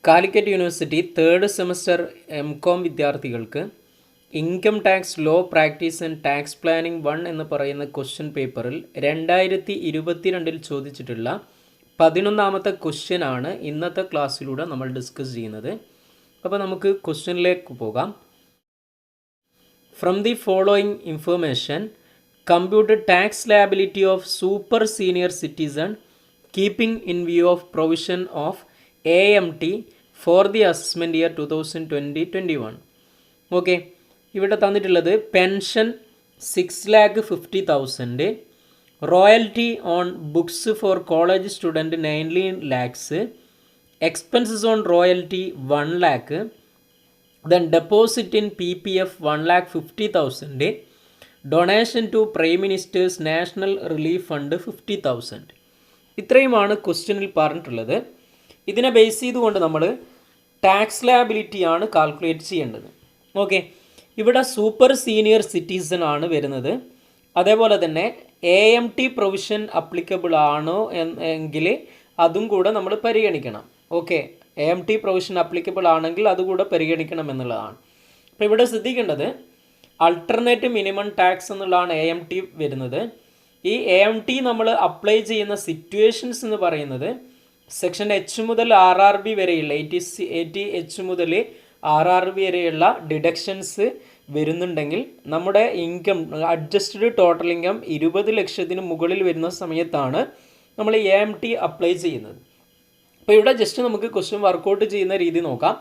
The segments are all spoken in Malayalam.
കാലിക്കറ്റ് യൂണിവേഴ്സിറ്റി തേർഡ് സെമസ്റ്റർ എം.കോം വിദ്യാർത്ഥികൾക്ക് income tax law practice and tax planning 1 എന്ന് പറയുന്ന ക്വസ്റ്റ്യൻ പേപ്പറിൽ 2022 ചോദിച്ചിട്ടുള്ള 11ാമത്തെ ക്വസ്റ്റ്യൻ ആണ് ഇന്നത്തെ ക്ലാസ്സിലൂടെ നമ്മൾ ഡിസ്കസ് ചെയ്യുന്നത്. അപ്പോൾ നമുക്ക് ക്വസ്റ്റ്യനിലേക്ക് പോകാം. From the following information compute tax liability of super senior citizen keeping in view of provision of AMT for the assessment year 2020-21. Okay, ഇവിടെ തന്നിട്ടുള്ളത് pension 6,50,000, royalty on books for college student 19 lakhs, expenses on royalty 1 lakh, then deposit in PPF 1,50,000, donation to prime minister's national relief fund 50,000. ഇത്രയുമാണ് ക്വസ്റ്റ്യനിൽ പറഞ്ഞിട്ടുള്ളത്. ഇതിനെ ബേസ് ചെയ്തുകൊണ്ട് നമ്മൾ ടാക്സ് ലയബിലിറ്റിയാണ് കാൽക്കുലേറ്റ് ചെയ്യേണ്ടത്. ഓക്കെ, ഇവിടെ സൂപ്പർ സീനിയർ സിറ്റിസൺ ആണ് വരുന്നത്. അതേപോലെ തന്നെ AMT പ്രൊവിഷൻ അപ്ലിക്കബിൾ ആണോ എങ്കിൽ അതും കൂടെ നമ്മൾ പരിഗണിക്കണം. ഓക്കെ, AMT പ്രൊവിഷൻ അപ്ലിക്കബിൾ ആണെങ്കിൽ അതുകൂടെ പരിഗണിക്കണം എന്നുള്ളതാണ്. അപ്പോൾ ഇവിടെ ശ്രദ്ധിക്കേണ്ടത് അൾട്ടർനേറ്റ് മിനിമം ടാക്സ് എന്നുള്ളതാണ് AMT വരുന്നത്. ഈ AMT നമ്മൾ അപ്ലൈ ചെയ്യുന്ന സിറ്റുവേഷൻസ് എന്ന് പറയുന്നത് സെക്ഷൻ H മുതൽ RRB വരെയുള്ള 80H മുതൽ RRB വരെയുള്ള ഡിഡക്ഷൻസ് വരുന്നുണ്ടെങ്കിൽ നമ്മുടെ ഇൻകം അഡ്ജസ്റ്റഡ് ടോട്ടൽ ഇൻകം 20 ലക്ഷത്തിന് മുകളിൽ വരുന്ന സമയത്താണ് നമ്മൾ AMT അപ്ലൈ ചെയ്യുന്നത്. അപ്പോൾ ഇവിടെ ജസ്റ്റ് നമുക്ക് ക്വസ്റ്റ്യൻ വർക്കൗട്ട് ചെയ്യുന്ന രീതി നോക്കാം.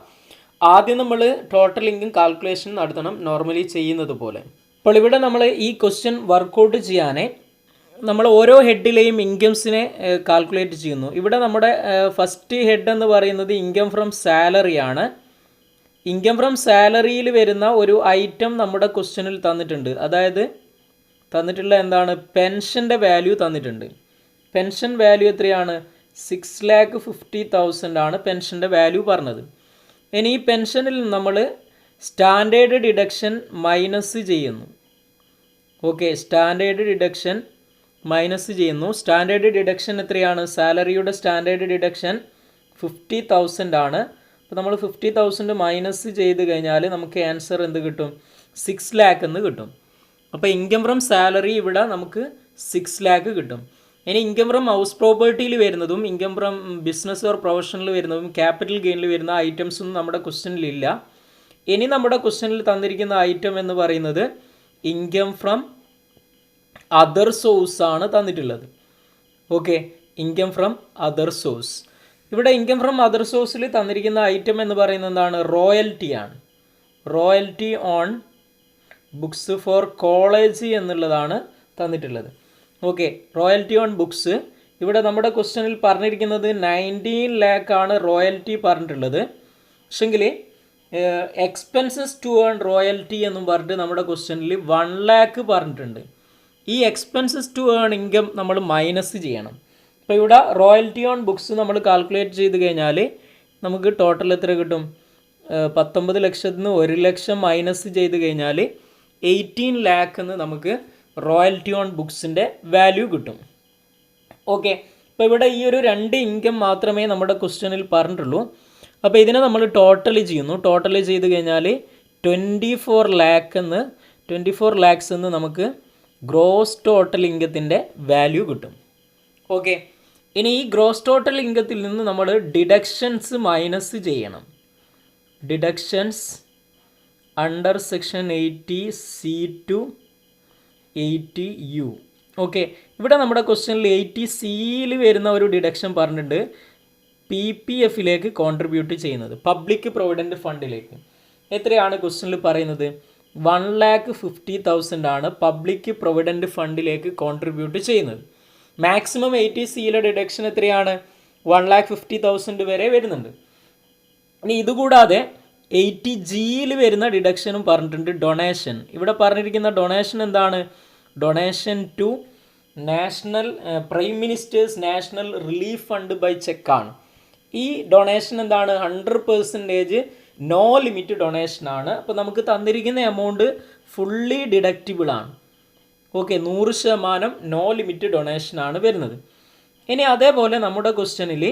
ആദ്യം നമ്മൾ ടോട്ടൽ ഇൻകം കാൽക്കുലേഷൻ നടത്തണം, നോർമലി ചെയ്യുന്നത് പോലെ. അപ്പോൾ ഇവിടെ നമ്മൾ ഈ ക്വസ്റ്റ്യൻ വർക്കൗട്ട് ചെയ്യാൻ നമ്മൾ ഓരോ ഹെഡിലെയും ഇൻകംസിനെ കാൽക്കുലേറ്റ് ചെയ്യുന്നു. ഇവിടെ നമ്മുടെ ഫസ്റ്റ് ഹെഡ് എന്ന് പറയുന്നത് ഇൻകം ഫ്രം സാലറിയാണ്. ഇൻകം ഫ്രം സാലറിയിൽ വരുന്ന ഒരു ഐറ്റം നമ്മുടെ ക്വസ്റ്റ്യനിൽ തന്നിട്ടുണ്ട്. അതായത് തന്നിട്ടുള്ള എന്താണ്, പെൻഷൻ്റെ വാല്യൂ തന്നിട്ടുണ്ട്. പെൻഷൻ വാല്യൂ എത്രയാണ്? 6,50,000 ആണ് പെൻഷൻ്റെ വാല്യൂ പറഞ്ഞത്. ഇനി ഈ പെൻഷനിൽ നമ്മൾ സ്റ്റാൻഡേർഡ് ഡിഡക്ഷൻ മൈനസ് ചെയ്യുന്നു. ഓക്കെ, സ്റ്റാൻഡേർഡ് ഡിഡക്ഷൻ മൈനസ് ചെയ്യുന്നു. സ്റ്റാൻഡേർഡ് ഡിഡക്ഷൻ എത്രയാണ്? സാലറിയുടെ സ്റ്റാൻഡേർഡ് ഡിഡക്ഷൻ 50,000 ആണ്. അപ്പോൾ നമ്മൾ 50,000 മൈനസ് ചെയ്ത് കഴിഞ്ഞാൽ നമുക്ക് ആൻസർ എന്ത് കിട്ടും? 6 lakh എന്ന് കിട്ടും. അപ്പോൾ ഇൻകം ഫ്രം സാലറി ഇവിടെ നമുക്ക് 6 lakh കിട്ടും. ഇനി ഇൻകം ഫ്രം ഹൗസ് പ്രോപ്പർട്ടിയിൽ വരുന്നതും income from business or professional വരുന്നതും ക്യാപിറ്റൽ ഗെയിനിൽ വരുന്ന ഐറ്റംസൊന്നും നമ്മുടെ ക്വസ്റ്റ്യനിലില്ല. ഇനി നമ്മുടെ ക്വസ്റ്റ്യനിൽ തന്നിരിക്കുന്ന ഐറ്റം എന്ന് പറയുന്നത് ഇൻകം ഫ്രം അതർ സോഴ്സ് ആണ് തന്നിട്ടുള്ളത്. Okay, income from other source. ഇവിടെ ഇൻകം ഫ്രം അതർ സോഴ്സിൽ തന്നിരിക്കുന്ന ഐറ്റം എന്ന് പറയുന്നത് എന്താണ്? റോയൽറ്റിയാണ്. Royalty on books for college എന്നുള്ളതാണ് തന്നിട്ടുള്ളത്. ഓക്കെ, റോയൽറ്റി ഓൺ ബുക്സ് ഇവിടെ നമ്മുടെ ക്വസ്റ്റ്യനിൽ പറഞ്ഞിരിക്കുന്നത് 19 lakh ആണ് റോയൽറ്റി പറഞ്ഞിട്ടുള്ളത്. പക്ഷെങ്കിൽ എക്സ്പെൻസസ് ടു ഏൺ റോയൽറ്റി എന്നും പറഞ്ഞിട്ട് നമ്മുടെ ക്വസ്റ്റ്യനിൽ 1 lakh പറഞ്ഞിട്ടുണ്ട്. ഈ എക്സ്പെൻസസ് ടു ഏൺ ഇൻകം നമ്മൾ മൈനസ് ചെയ്യണം. അപ്പോൾ ഇവിടെ റോയൽറ്റി ഓൺ ബുക്സ് നമ്മൾ കാൽക്കുലേറ്റ് ചെയ്ത് കഴിഞ്ഞാൽ നമുക്ക് ടോട്ടൽ എത്ര കിട്ടും? 19 ലക്ഷത്തിൽ നിന്ന് 1 ലക്ഷം മൈനസ് ചെയ്ത് കഴിഞ്ഞാൽ 18 lakh എന്ന് നമുക്ക് റോയൽറ്റി ഓൺ ബുക്സിൻ്റെ വാല്യൂ കിട്ടും. ഓക്കെ, അപ്പോൾ ഇവിടെ ഈ ഒരു 2 ഇൻകം മാത്രമേ നമ്മുടെ ക്വസ്റ്റ്യനിൽ പറഞ്ഞിട്ടുള്ളൂ. അപ്പോൾ ഇതിനെ നമ്മൾ ടോട്ടൽ ചെയ്യുന്നു. ടോട്ടൽ ചെയ്ത് കഴിഞ്ഞാൽ 24 lakhs എന്ന് നമുക്ക് ഗ്രോസ് ടോട്ടൽ ഇൻകത്തിൻ്റെ വാല്യൂ കിട്ടും. ഓക്കെ, ഇനി ഈ ഗ്രോസ് ടോട്ടൽ ഇൻകത്തിൽ നിന്ന് നമ്മൾ ഡിഡക്ഷൻസ് മൈനസ് ചെയ്യണം. Deductions under section 80C to 80U. Okay, ഇവിടെ നമ്മുടെ ക്വസ്റ്റ്യനിൽ 80Cയിൽ വരുന്ന ഒരു ഡിഡക്ഷൻ പറഞ്ഞിട്ടുണ്ട്, PPFിലേക്ക് കോൺട്രിബ്യൂട്ട് ചെയ്യുന്നത്, പബ്ലിക് പ്രൊവിഡൻറ്റ് ഫണ്ടിലേക്ക്. എത്രയാണ് ക്വസ്റ്റ്യനിൽ പറയുന്നത്? 1,50,000 ആണ് പബ്ലിക് പ്രൊവിഡൻറ്റ് ഫണ്ടിലേക്ക് കോൺട്രിബ്യൂട്ട് ചെയ്യുന്നത്. മാക്സിമം 80Cയിലെ ഡിഡക്ഷൻ എത്രയാണ്? 1,50,000 വരെ വരുന്നുണ്ട്. ഇനി ഇതുകൂടാതെ 80Gയിൽ വരുന്ന ഡിഡക്ഷനും പറഞ്ഞിട്ടുണ്ട്, ഡൊണേഷൻ. ഇവിടെ പറഞ്ഞിരിക്കുന്ന ഡൊണേഷൻ എന്താണ്? Donation to national prime minister's national relief fund by ചെക്കാണ്. ഈ ഡൊണേഷൻ എന്താണ്? 100% നോ ലിമിറ്റ് ഡൊണേഷനാണ്. അപ്പോൾ നമുക്ക് തന്നിരിക്കുന്ന എമൗണ്ട് ഫുള്ളി ഡിഡക്റ്റിബിൾ ആണ്. ഓക്കെ, 100% നോ ലിമിറ്റ് ഡൊണേഷനാണ് വരുന്നത്. ഇനി അതേപോലെ നമ്മുടെ ക്വസ്റ്റ്യനിൽ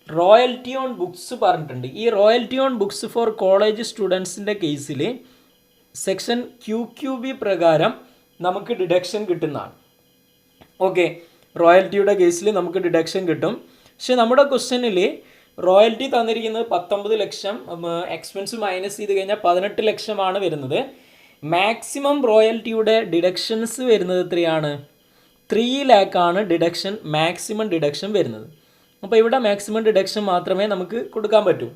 റോയൽറ്റി ഓൺ ബുക്സ് പറഞ്ഞിട്ടുണ്ട്. ഈ royalty on books for college സ്റ്റുഡൻസിൻ്റെ കേസിൽ സെക്ഷൻ QQB പ്രകാരം നമുക്ക് ഡിഡക്ഷൻ കിട്ടുന്നതാണ്. ഓക്കെ, റോയൽറ്റിയുടെ കേസിൽ നമുക്ക് ഡിഡക്ഷൻ കിട്ടും. പക്ഷെ നമ്മുടെ ക്വസ്റ്റ്യനിൽ റോയൽറ്റി തന്നിരിക്കുന്നത് 19 ലക്ഷം, എക്സ്പെൻസ് മൈനസ് ചെയ്ത് കഴിഞ്ഞാൽ 18 ലക്ഷമാണ് വരുന്നത്. മാക്സിമം റോയൽറ്റിയുടെ ഡിഡക്ഷൻസ് വരുന്നത് എത്രയാണ്? 3 ലാക്കാണ് ഡിഡക്ഷൻ, മാക്സിമം ഡിഡക്ഷൻ വരുന്നത്. അപ്പോൾ ഇവിടെ മാക്സിമം ഡിഡക്ഷൻ മാത്രമേ നമുക്ക് കൊടുക്കാൻ പറ്റൂ.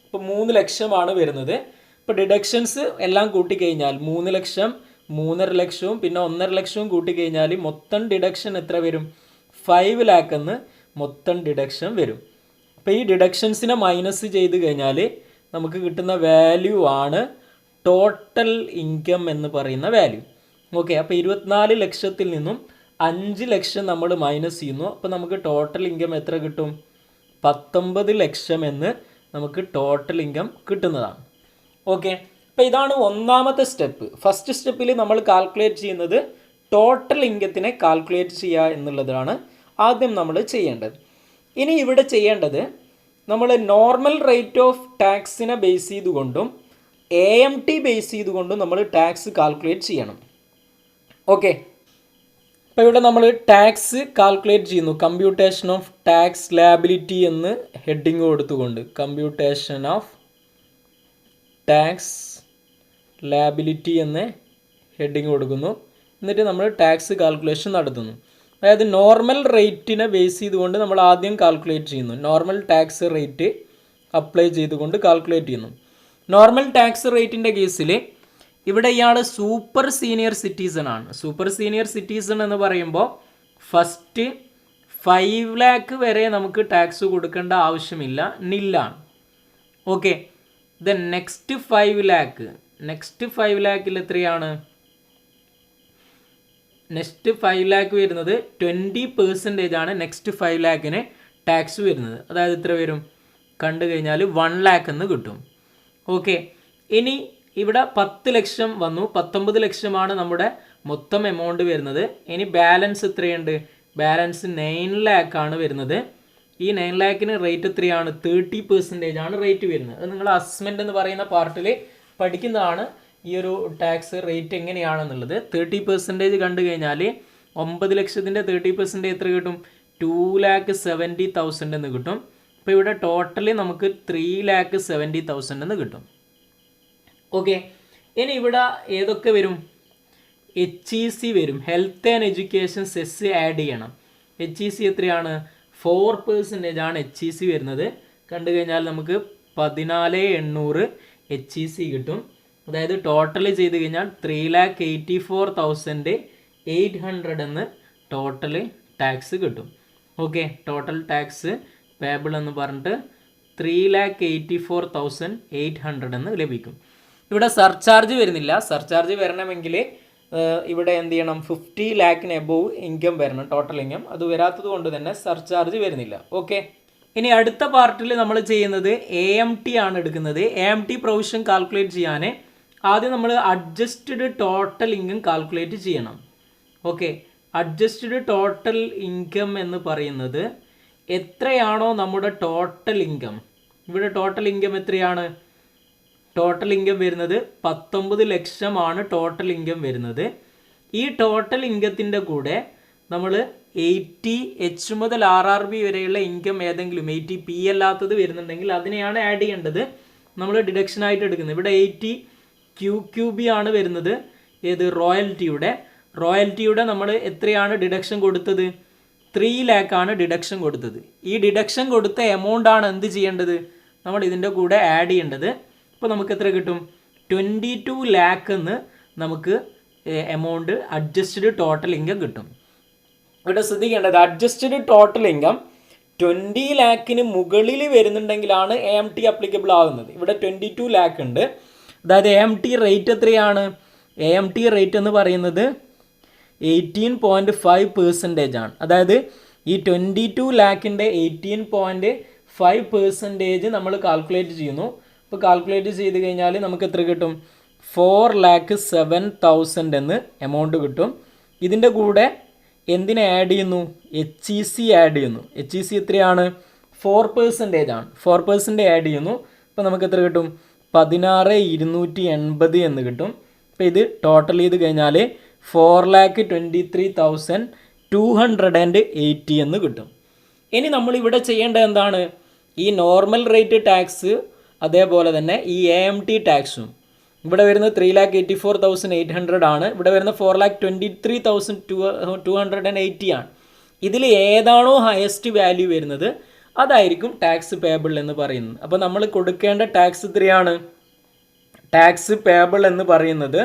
ഇപ്പോൾ 3 ലക്ഷമാണ് വരുന്നത്. ഇപ്പോൾ ഡിഡക്ഷൻസ് എല്ലാം കൂട്ടിക്കഴിഞ്ഞാൽ 3 ലക്ഷം, 3.5 ലക്ഷവും പിന്നെ 1.5 ലക്ഷവും കൂട്ടിക്കഴിഞ്ഞാൽ മൊത്തം ഡിഡക്ഷൻ എത്ര വരും? 5 ലാക്ക് എന്ന് മൊത്തം ഡിഡക്ഷൻ വരും. അപ്പോൾ ഈ ഡിഡക്ഷൻസിനെ മൈനസ് ചെയ്ത് കഴിഞ്ഞാൽ നമുക്ക് കിട്ടുന്ന വാല്യൂ ആണ് ടോട്ടൽ ഇൻകം എന്ന് പറയുന്ന വാല്യൂ. ഓക്കെ, അപ്പോൾ 24 ലക്ഷത്തിൽ നിന്നും 5 ലക്ഷം നമ്മൾ മൈനസ് ചെയ്യുന്നു. അപ്പോൾ നമുക്ക് ടോട്ടൽ ഇൻകം എത്ര കിട്ടും? 19 ലക്ഷം എന്ന് നമുക്ക് ടോട്ടൽ ഇൻകം കിട്ടുന്നതാണ്. ഓക്കെ, അപ്പോൾ ഇതാണ് ഒന്നാമത്തെ സ്റ്റെപ്പ്. ഫസ്റ്റ് സ്റ്റെപ്പിൽ നമ്മൾ കാൽക്കുലേറ്റ് ചെയ്യുന്നത് ടോട്ടൽ ഇൻകത്തിനെ കാൽക്കുലേറ്റ് ചെയ്യുക എന്നുള്ളതാണ് ആദ്യം നമ്മൾ ചെയ്യേണ്ടത്. ഇനി ഇവിടെ ചെയ്യേണ്ടത് നമ്മൾ നോർമൽ റേറ്റ് ഓഫ് ടാക്സിനെ ബേസ് ചെയ്തുകൊണ്ടും AMT ബേസ് ചെയ്തുകൊണ്ടും നമ്മൾ ടാക്സ് കാൽക്കുലേറ്റ് ചെയ്യണം. ഓക്കെ, അപ്പോൾ ഇവിടെ നമ്മൾ ടാക്സ് കാൽക്കുലേറ്റ് ചെയ്യുന്നു. കമ്പ്യൂട്ടേഷൻ ഓഫ് ടാക്സ് ലാബിലിറ്റി എന്ന് ഹെഡിങ് കൊടുത്തുകൊണ്ട് കമ്പ്യൂട്ടേഷൻ ഓഫ് ടാക്സ് ലാബിലിറ്റി എന്ന് ഹെഡിങ് കൊടുക്കുന്നു. എന്നിട്ട് നമ്മൾ ടാക്സ് കാൽക്കുലേഷൻ നടത്തുന്നു. അതായത് നോർമൽ റേറ്റിനെ ബേസ് ചെയ്തുകൊണ്ട് നമ്മൾ ആദ്യം കാൽക്കുലേറ്റ് ചെയ്യുന്നു. നോർമൽ ടാക്സ് റേറ്റ് അപ്ലൈ ചെയ്തുകൊണ്ട് കാൽക്കുലേറ്റ് ചെയ്യുന്നു. നോർമൽ ടാക്സ് റേറ്റിൻ്റെ കേസിൽ ഇവിടെ ഇയാൾ സൂപ്പർ സീനിയർ സിറ്റിസൺ ആണ്. സൂപ്പർ സീനിയർ സിറ്റിസൺ എന്ന് പറയുമ്പോൾ ഫസ്റ്റ് 5 ലാക്ക് വരെ നമുക്ക് ടാക്സ് കൊടുക്കേണ്ട ആവശ്യമില്ല, നില്ലാണ്. Okay, then next 5 lakh, next 5 ലാക്കിൽ എത്രയാണ്? നെക്സ്റ്റ് 5 ലാക്ക് വരുന്നത് 20% ആണ് നെക്സ്റ്റ് 5 ലാക്കിന് ടാക്സ് വരുന്നത്. അതായത് എത്ര വരും? കണ്ടു കഴിഞ്ഞാൽ 1 ലാക്ക് എന്ന് കിട്ടും. ഓക്കെ, ഇനി ഇവിടെ 10 ലക്ഷം വന്നു, 19 ലക്ഷമാണ് നമ്മുടെ മൊത്തം എമൗണ്ട് വരുന്നത്. ഇനി ബാലൻസ് എത്രയുണ്ട്? ബാലൻസ് 9 ലാക്കാണ് വരുന്നത്. ഈ 9 ലാക്കിന് റേറ്റ് എത്രയാണ്? 30% ആണ് റേറ്റ് വരുന്നത്. അത് നിങ്ങൾ അസസ്മെൻ്റ് എന്ന് പറയുന്ന പാർട്ടിൽ പഠിക്കുന്നതാണ് ഈ ഒരു ടാക്സ് റേറ്റ് എങ്ങനെയാണെന്നുള്ളത്. 30% കണ്ടു കഴിഞ്ഞാൽ 9 ലക്ഷത്തിൻ്റെ 30% എത്ര കിട്ടും? 2,70,000 എന്ന് കിട്ടും. അപ്പോൾ ഇവിടെ ടോട്ടലി നമുക്ക് 3,70,000 എന്ന് കിട്ടും. ഓക്കെ, ഇനി ഇവിടെ ഏതൊക്കെ വരും? HEC വരും. Health and education cess add ചെയ്യണം. HEC എത്രയാണ്? 4% ആണ് HEC വരുന്നത്. കണ്ടു കഴിഞ്ഞാൽ നമുക്ക് 14,800 HEC കിട്ടും. അതായത് ടോട്ടൽ ചെയ്ത് കഴിഞ്ഞാൽ 3,84,800 എന്ന് ടോട്ടൽ ടാക്സ് കിട്ടും. ഓക്കെ, ടോട്ടൽ ടാക്സ് പേബിൾ എന്ന് പറഞ്ഞിട്ട് 3,84,800 എന്ന് ലഭിക്കും. ഇവിടെ സർചാർജ് വരുന്നില്ല. സർചാർജ് വരണമെങ്കിൽ ഇവിടെ എന്ത് ചെയ്യണം? 50 ലാക്കിന് എബോവ് ഇൻകം വരണം, ടോട്ടൽ ഇൻകം. അത് വരാത്തത് കൊണ്ട് തന്നെ സർചാർജ് വരുന്നില്ല. ഓക്കെ, ഇനി അടുത്ത പാർട്ടിൽ നമ്മൾ ചെയ്യുന്നത് AMT ആണ് എടുക്കുന്നത്. AMT പ്രൊവിഷൻ കാൽക്കുലേറ്റ് ചെയ്യാൻ ആദ്യം നമ്മൾ അഡ്ജസ്റ്റഡ് ടോട്ടൽ ഇൻകം കാൽക്കുലേറ്റ് ചെയ്യണം. ഓക്കെ, അഡ്ജസ്റ്റഡ് ടോട്ടൽ ഇൻകം എന്ന് പറയുന്നത് എത്രയാണോ നമ്മുടെ ടോട്ടൽ ഇൻകം. ഇവിടെ ടോട്ടൽ ഇൻകം എത്രയാണ്? ടോട്ടൽ ഇൻകം വരുന്നത് 19 ലക്ഷമാണ് ടോട്ടൽ ഇൻകം വരുന്നത്. ഈ ടോട്ടൽ ഇൻകത്തിൻ്റെ കൂടെ നമ്മൾ 80H മുതൽ RRB വരെയുള്ള ഇൻകം ഏതെങ്കിലും 80P അല്ലാത്തത് വരുന്നുണ്ടെങ്കിൽ അതിനെയാണ് ആഡ് ചെയ്യേണ്ടത്, നമ്മൾ ഡിഡക്ഷനായിട്ട് എടുക്കുന്നത്. ഇവിടെ 80 QQB ആണ് വരുന്നത്. ഏത്? റോയൽറ്റിയുടെ നമ്മൾ എത്രയാണ് ഡിഡക്ഷൻ കൊടുത്തത്? 3 ലാക്കാണ് ഡിഡക്ഷൻ കൊടുത്തത്. ഈ ഡിഡക്ഷൻ കൊടുത്ത എമൗണ്ട് ആണ് എന്ത് ചെയ്യേണ്ടത്? നമ്മൾ ഇതിൻ്റെ കൂടെ ആഡ് ചെയ്യേണ്ടത്. അപ്പോൾ നമുക്ക് എത്ര കിട്ടും? 22 ലാക്ക് എന്ന് നമുക്ക് എമൗണ്ട് അഡ്ജസ്റ്റഡ് ടോട്ടൽ ഇൻകം കിട്ടും. ഇവിടെ ശ്രദ്ധിക്കേണ്ടത് അഡ്ജസ്റ്റഡ് ടോട്ടൽ ഇൻകം 20 ലാക്കിന് മുകളിൽ വരുന്നുണ്ടെങ്കിലാണ് AMT അപ്ലിക്കബിൾ ആകുന്നത്. ഇവിടെ 22 ലാക്ക് ഉണ്ട്. അതായത് AMT റേറ്റ് എത്രയാണ്? AMT റേറ്റ് എന്ന് പറയുന്നത് 18.5% ആണ്. അതായത് ഈ 22 ലാക്കിൻ്റെ 18.5% നമ്മൾ കാൽക്കുലേറ്റ് ചെയ്യുന്നു. അപ്പോൾ കാൽക്കുലേറ്റ് ചെയ്ത് കഴിഞ്ഞാൽ നമുക്ക് എത്ര കിട്ടും? 4,07,000 എന്ന് എമൗണ്ട് കിട്ടും. ഇതിൻ്റെ കൂടെ എന്തിനെ ആഡ് ചെയ്യുന്നു? HEC ആഡ് ചെയ്യുന്നു. HEC എത്രയാണ്? 4% ആണ്. 4% ആഡ് ചെയ്യുന്നു. അപ്പോൾ നമുക്ക് എത്ര കിട്ടും? 16,280 എന്ന് കിട്ടും. അപ്പോൾ ഇത് ടോട്ടൽ ചെയ്ത് കഴിഞ്ഞാൽ 4,23,280 എന്ന് കിട്ടും. ഇനി നമ്മളിവിടെ ചെയ്യേണ്ടത് എന്താണ്? ഈ നോർമൽ റേറ്റ് ടാക്സ് അതേപോലെ തന്നെ ഈ AMT ടാക്സും ഇവിടെ വരുന്നത് 3,84,800 ആണ്. ഇവിടെ വരുന്ന 4,23,280 ആണ്. ഇതിൽ ഏതാണോ ഹയസ്റ്റ് വാല്യൂ വരുന്നത് അതായിരിക്കും ടാക്സ് പേബിൾ എന്ന് പറയുന്നത്. അപ്പോൾ നമ്മൾ കൊടുക്കേണ്ട ടാക്സ് എത്രയാണ്? ടാക്സ് പേബിൾ എന്ന് പറയുന്നത്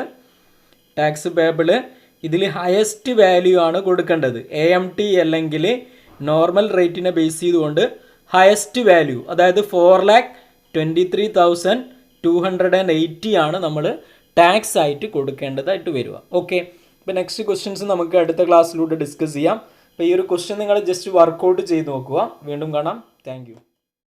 ഇതിൽ ഹയസ്റ്റ് വാല്യൂ ആണ് കൊടുക്കേണ്ടത്. AMT അല്ലെങ്കിൽ നോർമൽ റേറ്റിനെ ബേസ് ചെയ്തുകൊണ്ട് ഹയസ്റ്റ് വാല്യൂ, അതായത് 4,23,280 ആണ് നമ്മൾ ടാക്സ് ആയിട്ട് കൊടുക്കേണ്ടതായിട്ട് വരിക. ഓക്കെ, അപ്പോൾ നെക്സ്റ്റ് ക്വസ്റ്റ്യൻസ് നമുക്ക് അടുത്ത ക്ലാസ്സിലൂടെ ഡിസ്കസ് ചെയ്യാം. അപ്പോൾ ഈ ഒരു ക്വസ്റ്റ്യൻ നിങ്ങൾ ജസ്റ്റ് വർക്കൗട്ട് ചെയ്ത് നോക്കുക. വീണ്ടും കാണാം. Thank you.